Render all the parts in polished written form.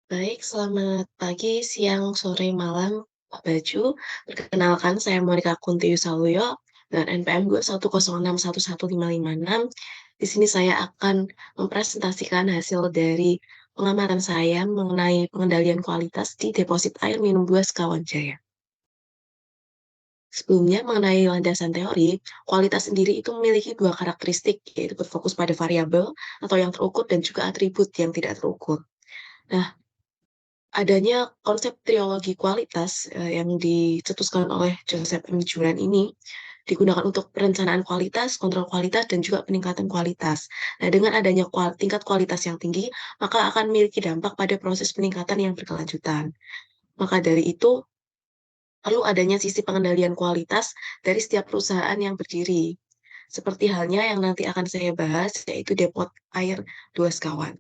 Baik, selamat pagi, siang, sore, malam, Pak Baju. Perkenalkan, saya Monica Kunti Yusaluyo dengan NPM 210611556. Di sini saya akan mempresentasikan hasil dari pengamatan saya mengenai pengendalian kualitas di deposit air minum 2 Sekawan Jaya. Sebelumnya, mengenai landasan teori, kualitas sendiri itu memiliki dua karakteristik, yaitu berfokus pada variabel atau yang terukur dan juga atribut yang tidak terukur. Nah, adanya konsep triologi kualitas, yang dicetuskan oleh Joseph M. Julian ini, digunakan untuk perencanaan kualitas, kontrol kualitas, dan juga peningkatan kualitas. Nah, dengan adanya tingkat kualitas yang tinggi, maka akan memiliki dampak pada proses peningkatan yang berkelanjutan. Maka dari itu, perlu adanya sisi pengendalian kualitas dari setiap perusahaan yang berdiri. Seperti halnya yang nanti akan saya bahas, yaitu depot air Dua Sekawan.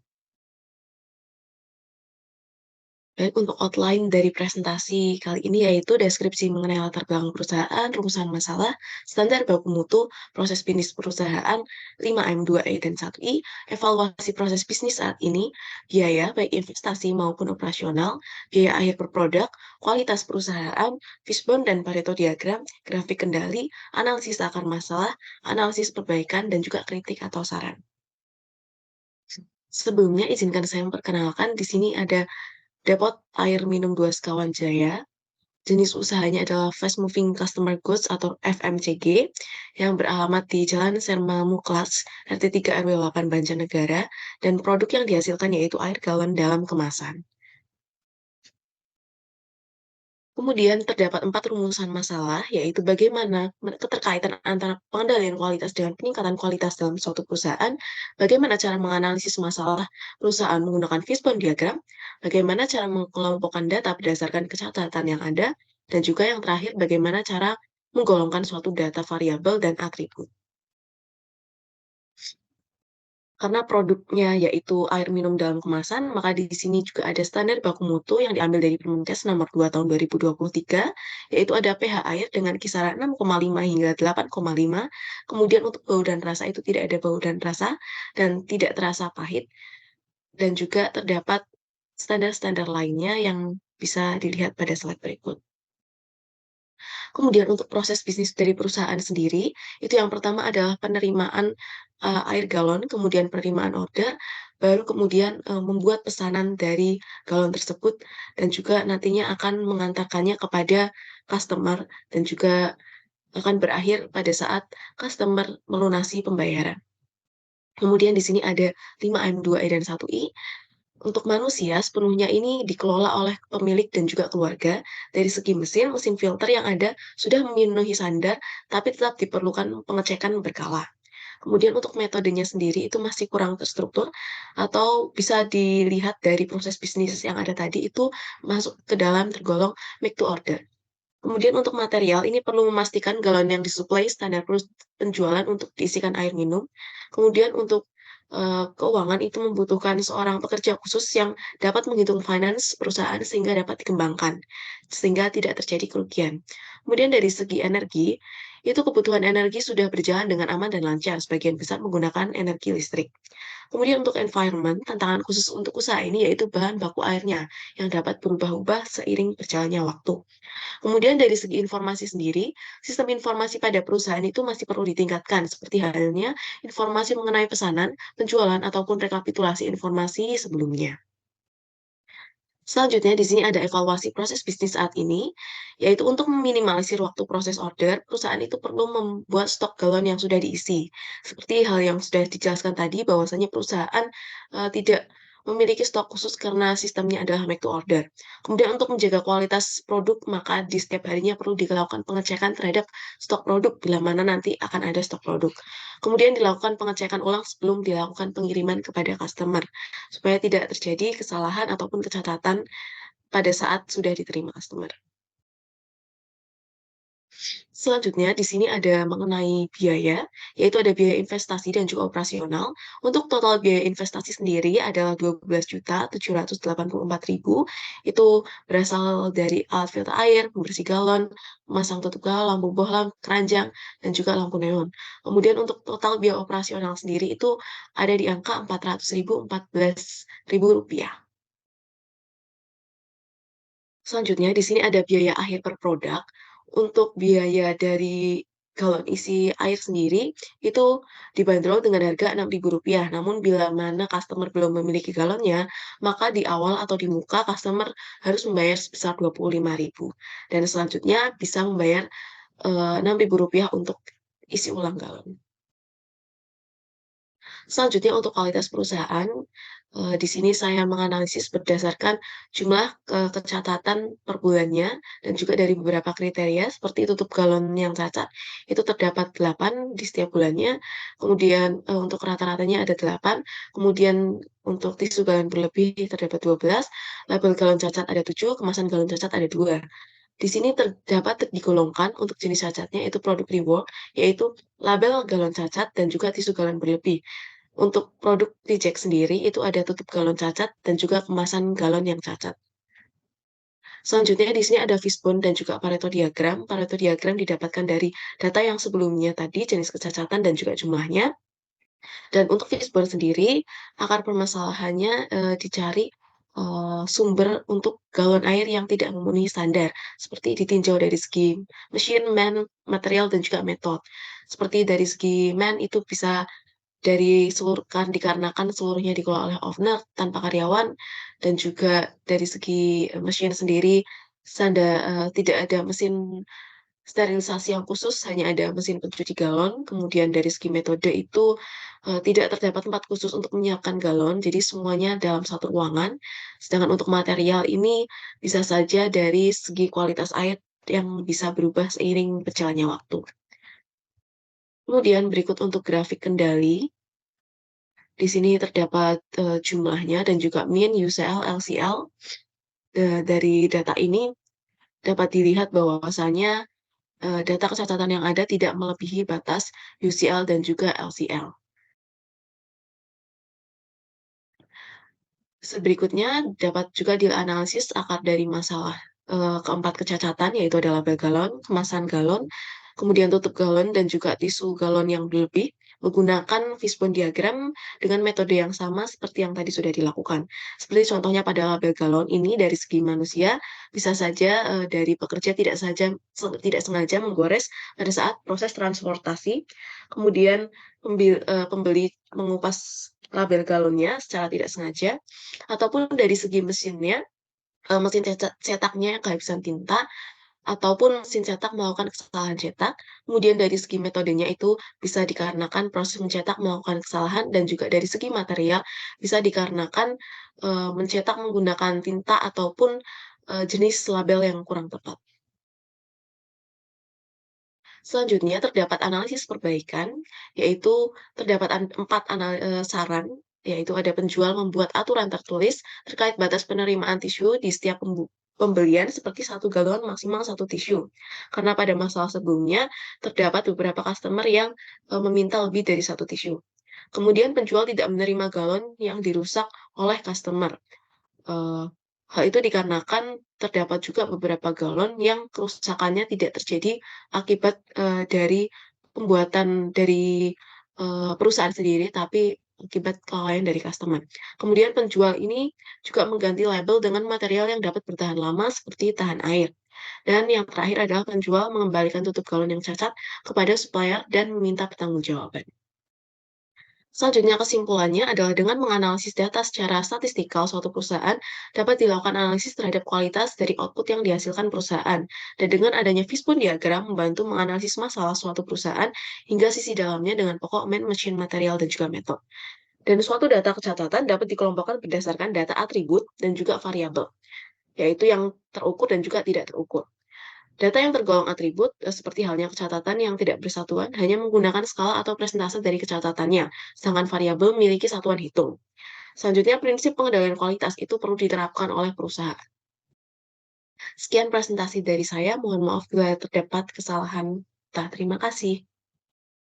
Baik, untuk outline dari presentasi kali ini yaitu deskripsi mengenai latar belakang perusahaan, rumusan masalah, standar baku mutu, proses bisnis perusahaan, 5M, 2E, dan 1I, evaluasi proses bisnis saat ini, biaya baik investasi maupun operasional, biaya akhir per produk, kualitas perusahaan, fishbone dan Pareto diagram, grafik kendali, analisis akar masalah, analisis perbaikan, dan juga kritik atau saran. Sebelumnya izinkan saya memperkenalkan di sini ada Depot Air Minum Dua Sekawan Jaya. Jenis usahanya adalah Fast Moving Customer Goods atau FMCG yang beralamat di Jalan Serma Muklas, RT 3 RW 8 Banjarnegara, dan produk yang dihasilkan yaitu air galon dalam kemasan. Kemudian terdapat 4 rumusan masalah, yaitu bagaimana keterkaitan antara pengendalian kualitas dengan peningkatan kualitas dalam suatu perusahaan, bagaimana cara menganalisis masalah perusahaan menggunakan fishbone diagram, bagaimana cara mengelompokkan data berdasarkan kecatatan yang ada, dan juga yang terakhir bagaimana cara menggolongkan suatu data variabel dan atribut. Karena produknya yaitu air minum dalam kemasan, maka di sini juga ada standar baku mutu yang diambil dari Permenkes Nomor 2 Tahun 2023, yaitu ada pH air dengan kisaran 6,5 hingga 8,5. Kemudian untuk bau dan rasa itu tidak ada bau dan rasa dan tidak terasa pahit, dan juga terdapat standar-standar lainnya yang bisa dilihat pada slide berikut. Kemudian untuk proses bisnis dari perusahaan sendiri, itu yang pertama adalah penerimaan, air galon, kemudian penerimaan order, baru kemudian, membuat pesanan dari galon tersebut dan juga nantinya akan mengantarkannya kepada customer dan juga akan berakhir pada saat customer melunasi pembayaran. Kemudian di sini ada 5M, 2E, dan 1I. Untuk manusia, sepenuhnya ini dikelola oleh pemilik dan juga keluarga. Dari segi mesin, mesin filter yang ada sudah memenuhi standar, tapi tetap diperlukan pengecekan berkala. Kemudian untuk metodenya sendiri itu masih kurang terstruktur atau bisa dilihat dari proses bisnis yang ada tadi itu masuk ke dalam tergolong make to order. Kemudian untuk material ini perlu memastikan galon yang disuplai standar penjualan untuk diisikan air minum. Kemudian untuk keuangan itu membutuhkan seorang pekerja khusus yang dapat menghitung finance perusahaan sehingga dapat dikembangkan, sehingga tidak terjadi kerugian. Kemudian dari segi energi, itu kebutuhan energi sudah berjalan dengan aman dan lancar, sebagian besar menggunakan energi listrik. Kemudian untuk environment, tantangan khusus untuk usaha ini yaitu bahan baku airnya yang dapat berubah-ubah seiring berjalannya waktu. Kemudian dari segi informasi sendiri, sistem informasi pada perusahaan itu masih perlu ditingkatkan, seperti halnya informasi mengenai pesanan, penjualan, ataupun rekapitulasi informasi sebelumnya. Selanjutnya di sini ada evaluasi proses bisnis saat ini, yaitu untuk meminimalisir waktu proses order, perusahaan itu perlu membuat stok galon yang sudah diisi. Seperti hal yang sudah dijelaskan tadi, bahwasanya perusahaan tidak memiliki stok khusus karena sistemnya adalah make to order. Kemudian untuk menjaga kualitas produk, maka di setiap harinya perlu dilakukan pengecekan terhadap stok produk bila mana nanti akan ada stok produk. Kemudian dilakukan pengecekan ulang sebelum dilakukan pengiriman kepada customer supaya tidak terjadi kesalahan ataupun kecacatan pada saat sudah diterima customer. Selanjutnya di sini ada mengenai biaya, yaitu ada biaya investasi dan juga operasional. Untuk total biaya investasi sendiri adalah 12.784.000. Itu berasal dari alat filter air, pembersih galon, memasang tutup galon, lampu bohlam, keranjang, dan juga lampu neon. Kemudian untuk total biaya operasional sendiri itu ada di angka 400.000, 14.000 rupiah. Selanjutnya di sini ada biaya akhir per produk. Untuk biaya dari galon isi air sendiri itu dibanderol dengan harga Rp6.000. Namun bila mana customer belum memiliki galonnya, maka di awal atau di muka customer harus membayar sebesar Rp25.000. Dan selanjutnya bisa membayar Rp6.000 untuk isi ulang galon. Selanjutnya untuk kualitas perusahaan, di sini saya menganalisis berdasarkan jumlah, kecatatan per bulannya dan juga dari beberapa kriteria seperti tutup galon yang cacat, itu terdapat 8 di setiap bulannya, kemudian, untuk rata-ratanya ada 8, kemudian untuk tisu galon berlebih terdapat 12, label galon cacat ada 7, kemasan galon cacat ada 2. Di sini terdapat digolongkan untuk jenis cacatnya itu produk rework, yaitu label galon cacat dan juga tisu galon berlebih. Untuk produk reject sendiri itu ada tutup galon cacat dan juga kemasan galon yang cacat. Selanjutnya di sini ada fishbone dan juga Pareto diagram. Pareto diagram didapatkan dari data yang sebelumnya tadi, jenis kecacatan dan juga jumlahnya. Dan untuk fishbone sendiri, akar permasalahannya, dicari, sumber untuk galon air yang tidak memenuhi standar, seperti ditinjau dari segi mesin, man, material, dan juga metode. Seperti dari segi man itu bisa dikarenakan seluruhnya dikelola oleh owner tanpa karyawan, dan juga dari segi, mesin sendiri tidak ada mesin sterilisasi yang khusus, hanya ada mesin pencuci galon. Kemudian dari segi metode itu, tidak terdapat tempat khusus untuk menyiapkan galon, jadi semuanya dalam satu ruangan. Sedangkan untuk material ini bisa saja dari segi kualitas air yang bisa berubah seiring berjalannya waktu. Kemudian berikut untuk grafik kendali. Di sini terdapat, jumlahnya dan juga min, UCL, LCL. Dari data ini dapat dilihat bahwasanya, data kecacatan yang ada tidak melebihi batas UCL dan juga LCL. Berikutnya dapat juga dianalisis akar dari masalah, keempat kecacatan, yaitu adalah label galon, kemasan galon, kemudian tutup galon, dan juga tisu galon yang berlebih, menggunakan fishbone diagram dengan metode yang sama seperti yang tadi sudah dilakukan. Seperti contohnya pada label galon ini dari segi manusia, bisa saja, dari pekerja tidak sengaja menggores pada saat proses transportasi, kemudian pembeli mengupas label galonnya secara tidak sengaja, ataupun dari segi mesinnya, mesin cetaknya yang kehabisan tinta, ataupun mesin cetak melakukan kesalahan cetak. Kemudian dari segi metodenya itu bisa dikarenakan proses mencetak melakukan kesalahan, dan juga dari segi material bisa dikarenakan, mencetak menggunakan tinta ataupun, jenis label yang kurang tepat. Selanjutnya terdapat analisis perbaikan, yaitu terdapat 4 saran, yaitu ada penjual membuat aturan tertulis terkait batas penerimaan tisu di setiap pembelian seperti 1 galon maksimal 1 tisu. Karena pada masalah sebelumnya terdapat beberapa customer yang, meminta lebih dari 1 tisu. Kemudian penjual tidak menerima galon yang dirusak oleh customer. Eee, Hal itu dikarenakan terdapat juga beberapa galon yang kerusakannya tidak terjadi akibat, dari pembuatan dari, perusahaan sendiri, tapi akibat kelalaian dari customer. Kemudian penjual ini juga mengganti label dengan material yang dapat bertahan lama seperti tahan air. Dan yang terakhir adalah penjual mengembalikan tutup galon yang cacat kepada supplier dan meminta pertanggungjawaban. Selanjutnya kesimpulannya adalah dengan menganalisis data secara statistikal suatu perusahaan, dapat dilakukan analisis terhadap kualitas dari output yang dihasilkan perusahaan. Dan dengan adanya fishbone diagram membantu menganalisis masalah suatu perusahaan hingga sisi dalamnya dengan pokok man, machine, material, dan juga metode. Dan suatu data kecatatan dapat dikelompokkan berdasarkan data atribut dan juga variabel, yaitu yang terukur dan juga tidak terukur. Data yang tergolong atribut, seperti halnya kecatatan yang tidak bersatuan, hanya menggunakan skala atau presentase dari kecatatannya, sedangkan variabel memiliki satuan hitung. Selanjutnya, prinsip pengendalian kualitas itu perlu diterapkan oleh perusahaan. Sekian presentasi dari saya, mohon maaf bila terdapat kesalahan. Terima kasih.